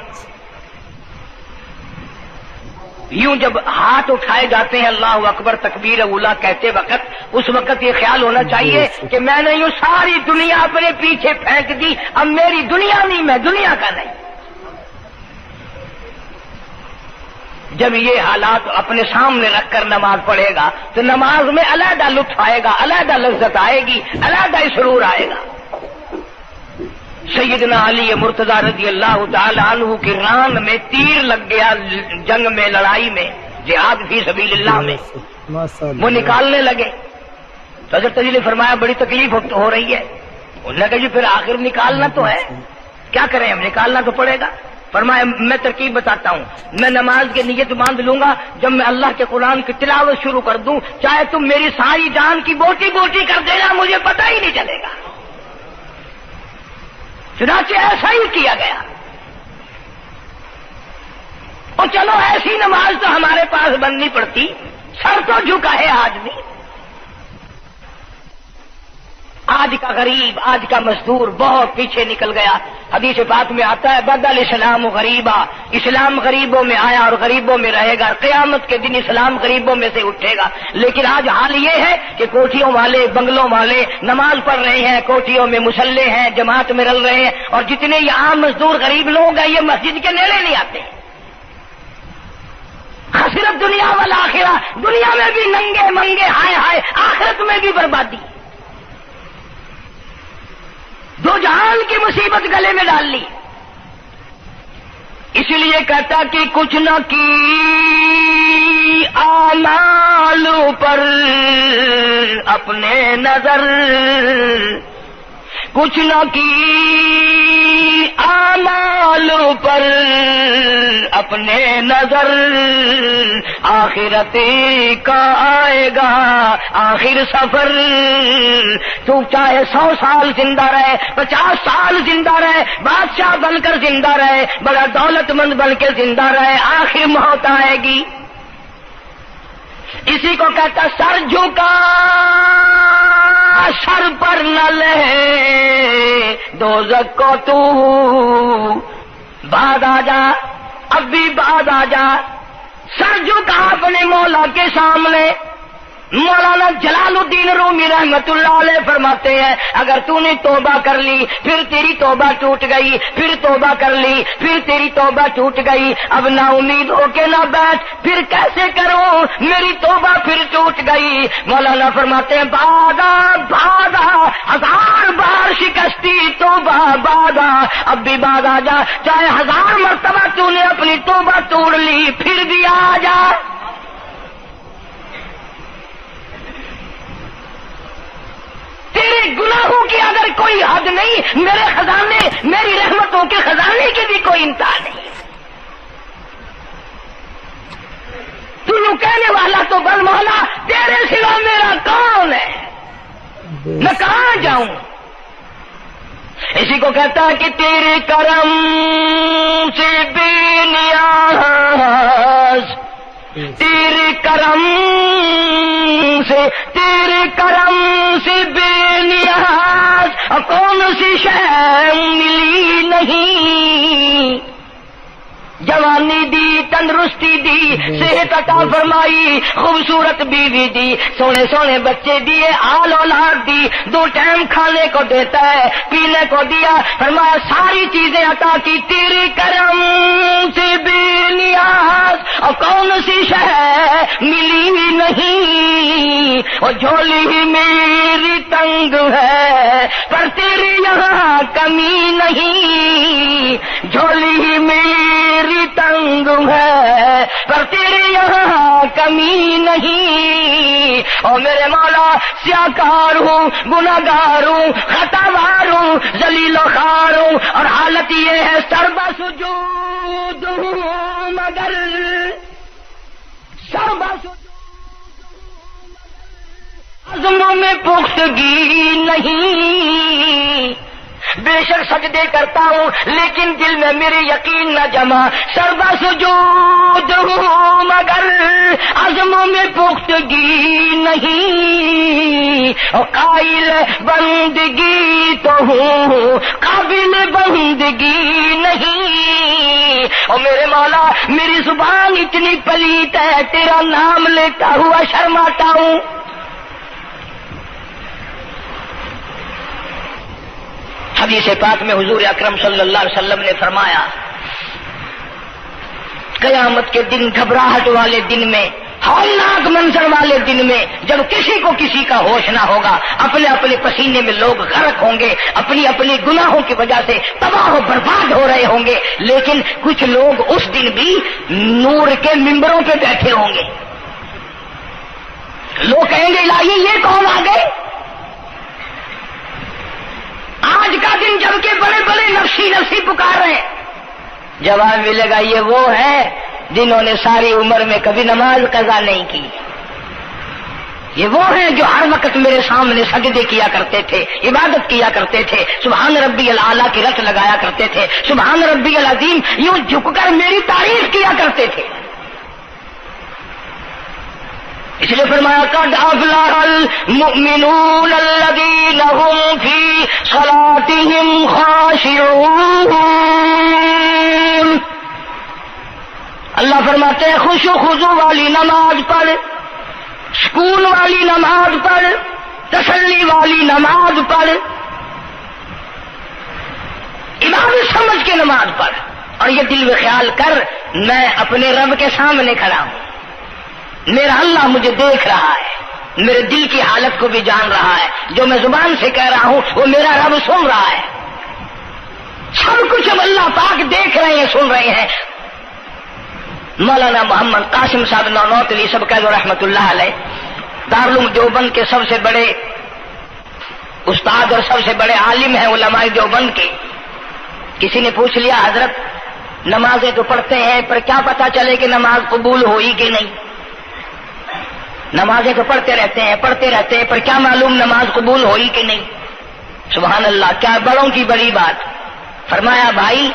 یوں جب ہاتھ اٹھائے جاتے ہیں اللہ اکبر تکبیر اولا کہتے وقت، اس وقت یہ خیال ہونا چاہیے کہ میں نے یوں ساری دنیا اپنے پیچھے پھینک دی، اب میری دنیا نہیں، میں دنیا کا نہیں. جب یہ حالات اپنے سامنے رکھ کر نماز پڑھے گا تو نماز میں علیحدہ لطف آئے گا، علیحدہ لذت آئے گی، علیحدہ سرور آئے گا. سیدنا علی مرتضی رضی اللہ تعالی عنہ کی ران میں تیر لگ گیا جنگ میں، لڑائی میں، جہاد فی سبیل اللہ میں، وہ نکالنے لگے تو حضرت علی نے فرمایا بڑی تکلیف ہو رہی ہے. انہوں نے کہا جی پھر آخر نکالنا تو ہے، کیا کریں ہم، نکالنا تو پڑے گا. فرمایا میں ترکیب بتاتا ہوں، میں نماز کی نیت باندھ لوں گا، جب میں اللہ کے قرآن کی تلاوت شروع کر دوں چاہے تم میری ساری جان کی بوٹی بوٹی کر دینا مجھے پتہ ہی نہیں چلے گا. چنانچہ ایسا ہی کیا گیا. اور چلو ایسی نماز تو ہمارے پاس بننی پڑتی، سر تو جھکا ہے آدمی. آج کا غریب، آج کا مزدور بہت پیچھے نکل گیا. حدیث پاک میں آتا ہے بدل اسلام غریبا، اسلام غریبوں میں آیا اور غریبوں میں رہے گا، قیامت کے دن اسلام غریبوں میں سے اٹھے گا. لیکن آج حال یہ ہے کہ کوٹھیوں والے، بنگلوں والے نماز پڑھ رہے ہیں، کوٹھیوں میں مصلے ہیں، جماعت میں رل رہے ہیں، اور جتنے یہ عام مزدور غریب لوگ ہیں یہ مسجد کے نیڑے نہیں آتے. خس خسرت دنیا والآخرہ، دنیا میں بھی ننگے منگے ہائے ہائے، آخرت میں بھی بربادی، دو جہان کی مصیبت گلے میں ڈال لی۔ اس لیے کہتا کہ کچھ نہ کی اعمال پر اپنے نظر، کچھ نہ کی اعمال پر اپنے نظر، آخرت کا آئے گا آخر سفر۔ تو چاہے 100 سال زندہ رہے، 50 سال زندہ رہے، بادشاہ بن کر زندہ رہے، بڑا دولت مند بن کے زندہ رہے، آخر موت آئے گی۔ اسی کو کہتا سر جھکا سر پر نہ لے دوزخ کو تو، بعد آ جا اب بھی بعد آ جا، سر جھکا اپنے مولا کے سامنے۔ مولانا جلال الدین رومی رحمت اللہ علیہ فرماتے ہیں اگر تو نے توبہ کر لی پھر تیری توبہ ٹوٹ گئی، پھر توبہ کر لی پھر تیری توبہ ٹوٹ گئی، اب نا امید ہو کے نہ بیٹھ، پھر کیسے کروں میری توبہ پھر ٹوٹ گئی۔ مولانا فرماتے ہیں بادا بادا 1000 بار شکستی توبہ بادا، اب بھی بعد آ جا، چاہے 1000 مرتبہ تو نے اپنی توبہ توڑ لی پھر بھی آ جا۔ تیرے گناہوں کی اگر کوئی حد نہیں، میرے خزانے میری رحمتوں کے خزانے کی بھی کوئی انتہا نہیں۔ تو یوں کہنے والا تو بل مولا تیرے سوا میرا کون ہے، میں کہاں جاؤں؟ اسی کو کہتا کہ تیرے کرم سے بے نیاز، تیرے کرم سے بے نیاز، کون سی شے ملی نہیں، جوانی دی تندرستی دی صحت عطا فرمائی، خوبصورت بیوی دی، سونے سونے بچے دیے، آل اولاد دی، 2 ٹائم کھانے کو دیتا ہے، پینے کو دیا، فرمایا ساری چیزیں عطا کی، تیرے کرم سے بے نیاز، اور کون سی شے ملی نہیں، اور جھولی ہی میری تنگ ہے پر تیرے یہاں کمی نہیں، جھولی ہی میری تنگ ہے پر تیرے یہاں کمی نہیں، اور میرے مولا سیاکار ہوں، گناہگار ہوں، خطاوار ہوں، ذلیل و خوار ہوں، اور حالت یہ ہے سربا سجود ہوں مگر سربا عزموں میں پختگی نہیں، بے شک سجدے کرتا ہوں لیکن دل میں میرے یقین نہ جمع، سربا سجود ہوں مگر عزموں میں پختگی نہیں، اور قائل بندگی تو ہوں قابل بندگی نہیں، اور میرے مولا میری زبان اتنی پلیت ہے تیرا نام لیتا ہوا شرماتا ہوں۔ حدیث پاک میں حضور اکرم صلی اللہ علیہ وسلم نے فرمایا قیامت کے دن، گھبراہٹ والے دن میں، ہولناک منظر والے دن میں، جب کسی کو کسی کا ہوش نہ ہوگا، اپنے اپنے پسینے میں لوگ غرق ہوں گے، اپنی اپنی گناہوں کی وجہ سے تباہ و برباد ہو رہے ہوں گے، لیکن کچھ لوگ اس دن بھی نور کے ممبروں پہ بیٹھے ہوں گے، لوگ کہیں گے الہی یہ کون آ گئے؟ آج کا دن جب کہ بڑے بڑے نفسی نفسی پکار رہے ہیں، جواب ملے گا یہ وہ ہے جنہوں نے ساری عمر میں کبھی نماز قضا نہیں کی، یہ وہ ہیں جو ہر وقت میرے سامنے سجدے کیا کرتے تھے، عبادت کیا کرتے تھے، سبحان ربی الاعلیٰ کی رٹ لگایا کرتے تھے، سبحان ربی العظیم یوں جھک کر میری تعریف کیا کرتے تھے۔ اس لیے فرمایا قد افلح المؤمنون الذین هم فی صلاتهم خاشعون، اللہ فرماتے ہیں خوش و خضوع والی نماز پڑھ، سکون والی نماز پڑھ، تسلی والی نماز پڑھ، عبادت سمجھ کے نماز پڑھ، اور یہ دل میں خیال کر میں اپنے رب کے سامنے کھڑا ہوں، میرا اللہ مجھے دیکھ رہا ہے، میرے دل کی حالت کو بھی جان رہا ہے، جو میں زبان سے کہہ رہا ہوں وہ میرا رب سن رہا ہے، سب کچھ اب اللہ پاک دیکھ رہے ہیں، سن رہے ہیں۔ مولانا محمد قاسم صاحب نانوتوی سب کا جو رحمت اللہ علیہ دارالعلوم دیوبند کے سب سے بڑے استاد اور سب سے بڑے عالم ہیں علماء دیوبند کے، کسی نے پوچھ لیا حضرت نمازیں تو پڑھتے ہیں پر کیا پتا چلے کہ نماز قبول ہوئی کہ نہیں؟ نمازیں تو پڑھتے رہتے ہیں پر کیا معلوم نماز قبول ہوئی کہ نہیں؟ سبحان اللہ، کیا بڑوں کی بڑی بات۔ فرمایا بھائی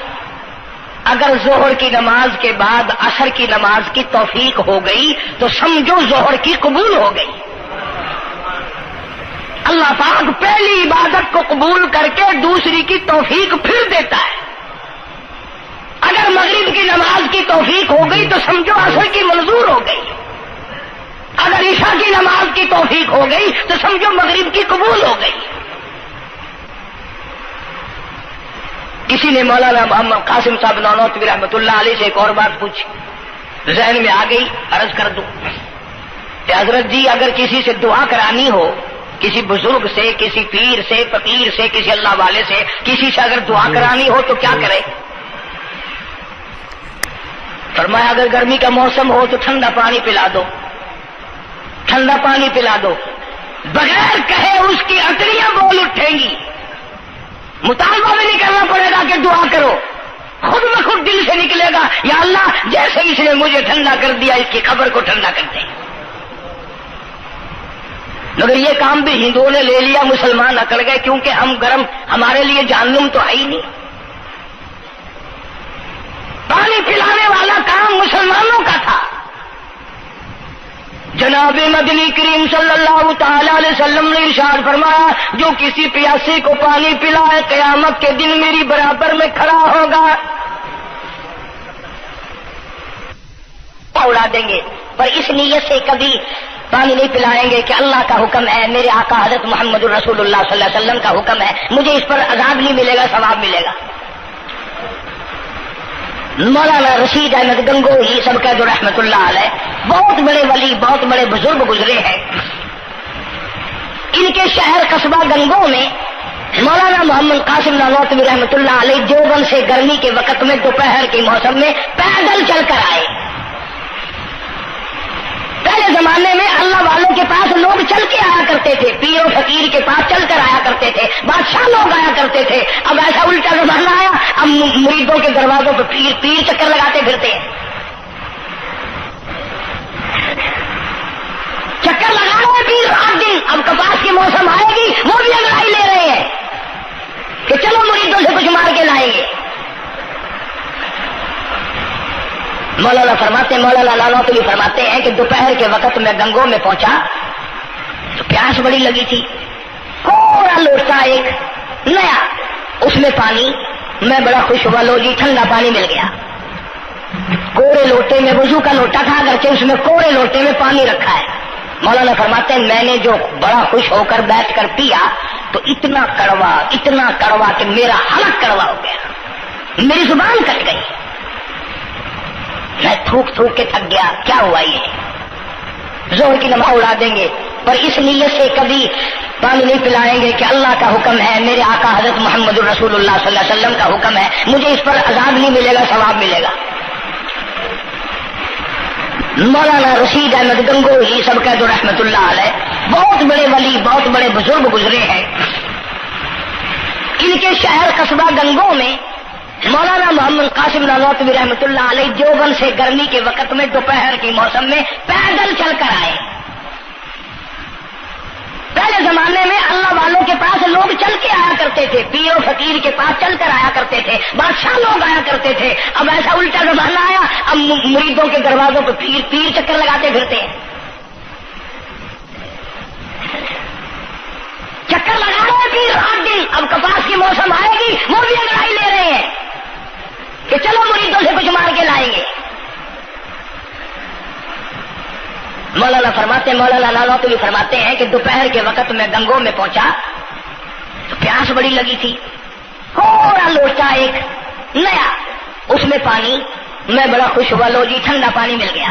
اگر ظہر کی نماز کے بعد عصر کی نماز کی توفیق ہو گئی تو سمجھو ظہر کی قبول ہو گئی۔ اللہ پاک پہلی عبادت کو قبول کر کے دوسری کی توفیق پھر دیتا ہے۔ اگر مغرب کی نماز کی توفیق ہو گئی تو سمجھو عصر کی منظور ہو گئی، اگر عشاء کی نماز کی توفیق ہو گئی تو سمجھو مغرب کی قبول ہو گئی۔ کسی نے مولانا محمد قاسم صاحب نانوتوی رحمۃ اللہ علیہ سے ایک اور بات پوچھی، ذہن میں آ گئی، عرض کر دوں کہ حضرت جی اگر کسی سے دعا کرانی ہو، کسی بزرگ سے، کسی پیر سے، فقیر سے، کسی اللہ والے سے، کسی سے اگر دعا کرانی ہو تو کیا کرے؟ فرمایا اگر گرمی کا موسم ہو تو ٹھنڈا پانی پلا دو، ٹھنڈا پانی پلا دو، بغیر کہے اس کی اٹریاں بول اٹھیں گی، مطالبہ بھی نہیں کرنا پڑے گا کہ دعا کرو، خود بخود دل سے نکلے گا یا اللہ جیسے اس نے مجھے ٹھنڈا کر دیا اس کی قبر کو ٹھنڈا کر دیں۔ مگر یہ کام بھی ہندوؤں نے لے لیا، مسلمان اکڑ گئے کیونکہ ہم گرم، ہمارے لیے جہنم تو ہے ہی نہیں۔ پانی پلانے والا کام مسلمانوں کا تھا۔ جناب مدنی کریم صلی اللہ تعالی علیہ وسلم نے ارشاد فرمایا جو کسی پیاسے کو پانی پلائے قیامت کے دن میری برابر میں کھڑا ہوگا، اڑا دیں گے، پر اس نیت سے کبھی پانی نہیں پلائیں گے کہ اللہ کا حکم ہے، میرے آقا حضرت محمد الرسول اللہ صلی اللہ علیہ وسلم کا حکم ہے، مجھے اس پر عذاب نہیں ملے گا، ثواب ملے گا۔ مولانا رشید احمد گنگوہی سب کا جو رحمت اللہ علیہ بہت بڑے ولی، بہت بڑے بزرگ گزرے ہیں، ان کے شہر قصبہ گنگو میں مولانا محمد قاسم نانوتوی رحمت اللہ علیہ دیوبند سے گرمی کے وقت میں دوپہر کے موسم میں پیدل چل کر آئے۔ پہلے زمانے میں اللہ والوں کے پاس لوگ چل کے آیا کرتے تھے، پیر و فقیر کے پاس چل کر آیا کرتے تھے، بادشاہ لوگ آیا کرتے تھے۔ اب ایسا الٹا زمانہ آیا، اب مریدوں کے دروازوں پہ پیر چکر لگاتے پھرتے ہیں، چکر لگا رہے ہیں پیر رات دن۔ اب کپاس کی موسم آئے گی وہ بھی انگڑائی لے رہے ہیں کہ چلو مریدوں سے کچھ مار کے لائیں گے۔ مولانا نانوتوی فرماتے ہیں کہ دوپہر کے وقت میں گنگو میں پہنچا تو پیاس بڑی لگی تھی، تھوڑا لوٹا ایک نیا، اس میں پانی، میں بڑا خوش ہوا، لو جی ٹھنڈا پانی مل گیا۔ کوڑے لوٹے میں، وضو کا لوٹا تھا اگرچہ اس میں کوڑے لوٹے میں پانی رکھا ہے۔ مولانا فرماتے ہیں میں نے جو بڑا خوش ہو کر بیٹھ کر پیا تو اتنا کڑوا کہ میرا حلق کڑوا ہو گیا، میری زبان کٹ گئی، میں تھوک کے تھک گیا۔ کیا ہوا یہ؟ ظہر کی نماز اڑا دیں گے، پر اس نیت سے کبھی پانی نہیں پلائیں گے کہ اللہ کا حکم ہے، میرے آقا حضرت محمد الرسول اللہ صلی اللہ علیہ وسلم کا حکم ہے، مجھے اس پر عذاب نہیں ملے گا، ثواب ملے گا۔ مولانا رشید احمد گنگوہی سب کا جو رحمت اللہ علیہ بہت بڑے ولی، بہت بڑے بزرگ گزرے ہیں، ان کے شہر قصبہ گنگو میں مولانا محمد قاسم نانوتوی رحمت اللہ علیہ دیوبند سے گرمی کے وقت میں دوپہر کے موسم میں پیدل چل کر آئے۔ پہلے زمانے میں اللہ والوں کے پاس لوگ چل کے آیا کرتے تھے، پیر و فقیر کے پاس چل کر آیا کرتے تھے، بادشاہ لوگ آیا کرتے تھے۔ اب ایسا الٹا زمانہ آیا، اب مریدوں کے دروازوں پہ پیر چکر لگاتے پھرتے ہیں، چکر لگا رہے ہیں پیر رات دن۔ اب کپاس کی موسم آئے گی وہ بھی انگڑائی لے رہے ہیں کہ چلو مریدوں سے کچھ مار کے لائیں گے۔ مولانا نانوتوی فرماتے ہیں کہ دوپہر کے وقت میں گنگو میں پہنچا تو پیاس بڑی لگی تھی، تھوڑا لوٹا ایک نیا، اس میں پانی، میں بڑا خوش ہوا، لو جی ٹھنڈا پانی مل گیا۔